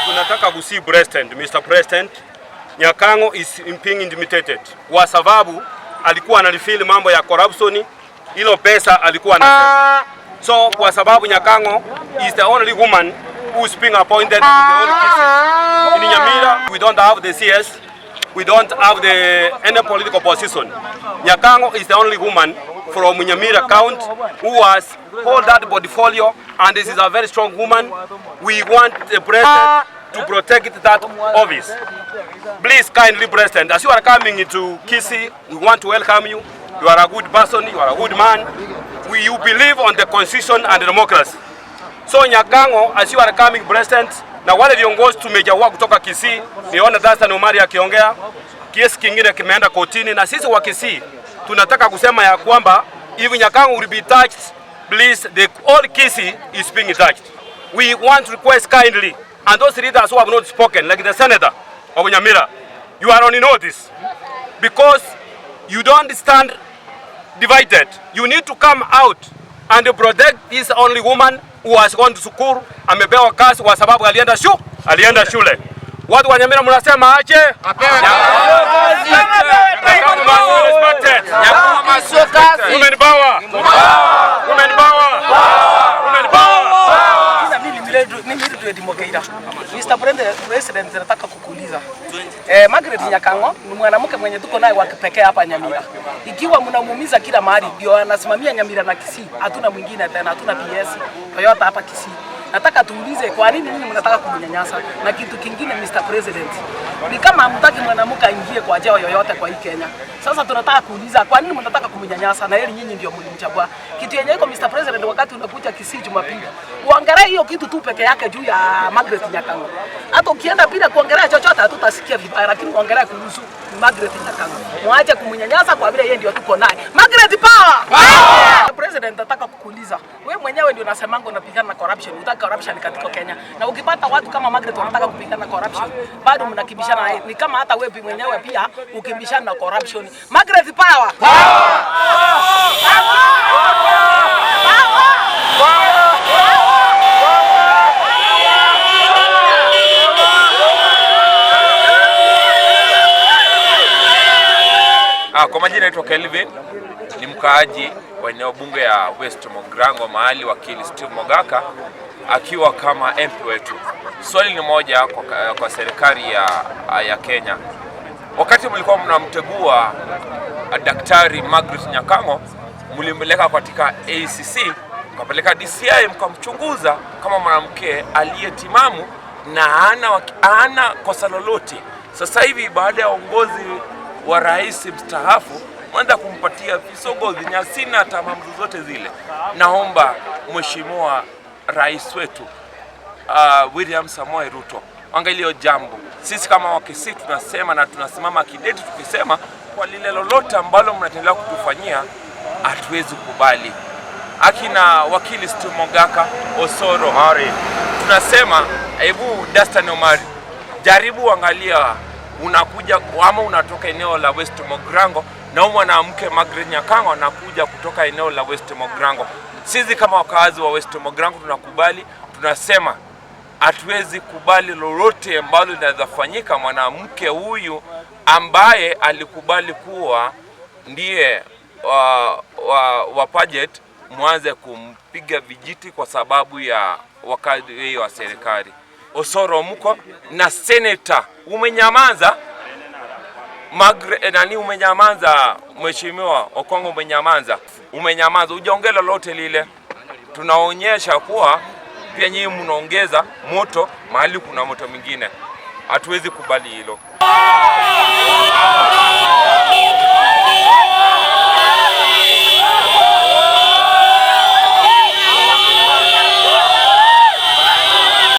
Tunataka Gusii President, Mr. President, Nyakang'o is being intimidated. Kwa sababu alikuwa analifeel mambo ya corruption, hilo pesa alikuwa anasema. So kwa sababu Nyakang'o is the only woman who is being appointed to the only Gusii. In Nyamira, we don't have the CS, we don't have any political position. Nyakang'o is the only woman from Nyamira count who has hold that portfolio, and this is a very strong woman. We want the president to protect that office. Please, kindly, President, as you are coming into Gusii, we want to welcome you. You are a good person, you are a good man. You believe on the constitution and the democracy. So Nyakang'o, as you are coming, President, na wale viongozi tumejawa kutoka Gusii, niona Dr.Margaret akiongea, kesi kingine kimeenda kotini, na sisi wa Gusii tunataka kusema ya kwamba if Nyakang'o will be touched, please, the all Gusii is being touched. We want to request kindly, and those leaders who have not spoken, like the senator of Nyamira, you are on notice because you don't stand divided. You need to come out and protect this only woman who has gone to school, amepewa kazi kwa sababu alienda shule. Watu wa Nyamira mnasema aje? Mr. President, nataka kukuuliza. Margaret Nyakang'o ni mwanamke mwenye tuko naye wa kipekee hapa Nyamira. Ikiwa mnamuumiza kila mahali, ndio anasimamia Nyamira na Gusii, hatuna mwingine tena, hatuna PS Toyota hapa Gusii. Nataka tuulize kwa nini ninyi mnataka kumnyanyasa? Na kitu kingine, Mr. President, ni kama hamtaki mwanamke aingie kwa jeo yoyote kwa hii Kenya. Sasa tunataka kuuliza kwa nini mnataka kumnyanyasa na yeye nyinyi ndio mlimchagua. Kitu yenyewe iko Mr. President, wakati unakuja Gusii Jumapili, uangalie hiyo kitu tu peke yake juu ya Margaret Nyakang'o. Hata ukienda bila kuongelea chochote hatutasikia vibaya, lakini uangalie kuhusu Margaret Nyakang'o. Mwache kumnyanyasa kwa vile yeye ndio tuko naye. Margaret power! President, nataka kukuuliza. Wewe mwenyewe ndio unasemanga unapigana na corruption. Unataka corruption katika Kenya. Na ukipata watu kama Margaret wanataka kupigana na corruption, bado mnakibishana naye. Ni kama hata wewe mwenyewe pia ukimbishana na corruption. Margaret power! Kwa majina naitwa Kelvin, ni mkaaji wa eneo bunge ya West Mogrango, mahali wakili Steve Mogaka akiwa kama MP wetu. Swali ni moja kwa serikali ya Kenya. Wakati mlikuwa mnamtegua Daktari Margaret Nyakang'o, mlimpeleka katika ACC, mkapeleka DCI, mkamchunguza kama mwanamke aliyetimamu na hana kosa lolote. Sasa hivi baada ya uongozi wa rais mstaafu, mwenda kumpatia visogo vinyasina tamamu zote zile. Naomba Mheshimiwa Rais wetu William Samoei Ruto angalia jambo. Sisi kama Wakisii tunasema na tunasimama kidete tukisema kwa lile lolote ambalo mnaendelea kutufanyia hatuwezi kubali. Akina wakili Steve Mogaka, Osoro, tunasema hebu Dr.Margaret, jaribu angalia unakuja ama unatoka eneo la West Mogrango na mwanamke Margaret Nyakang'o anakuja kutoka eneo la West Mogrango. Sisi kama wakazi wa West Mogrango tunakubali, tunasema hatuwezi kubali lolote ambalo linaweza fanyika mwanamke huyu ambaye alikubali kuwa ndiye wa budget mwanze kumpiga vijiti kwa sababu ya wakati wa serikali. Osoro mko na senator umenyamaza, umenyamaza Mheshimiwa Okongo, umenyamaza hujaongea lolote lile. Tunaonyesha kuwa pia nyinyi mnaongeza moto mahali kuna moto mwingine. Hatuwezi kubali hilo.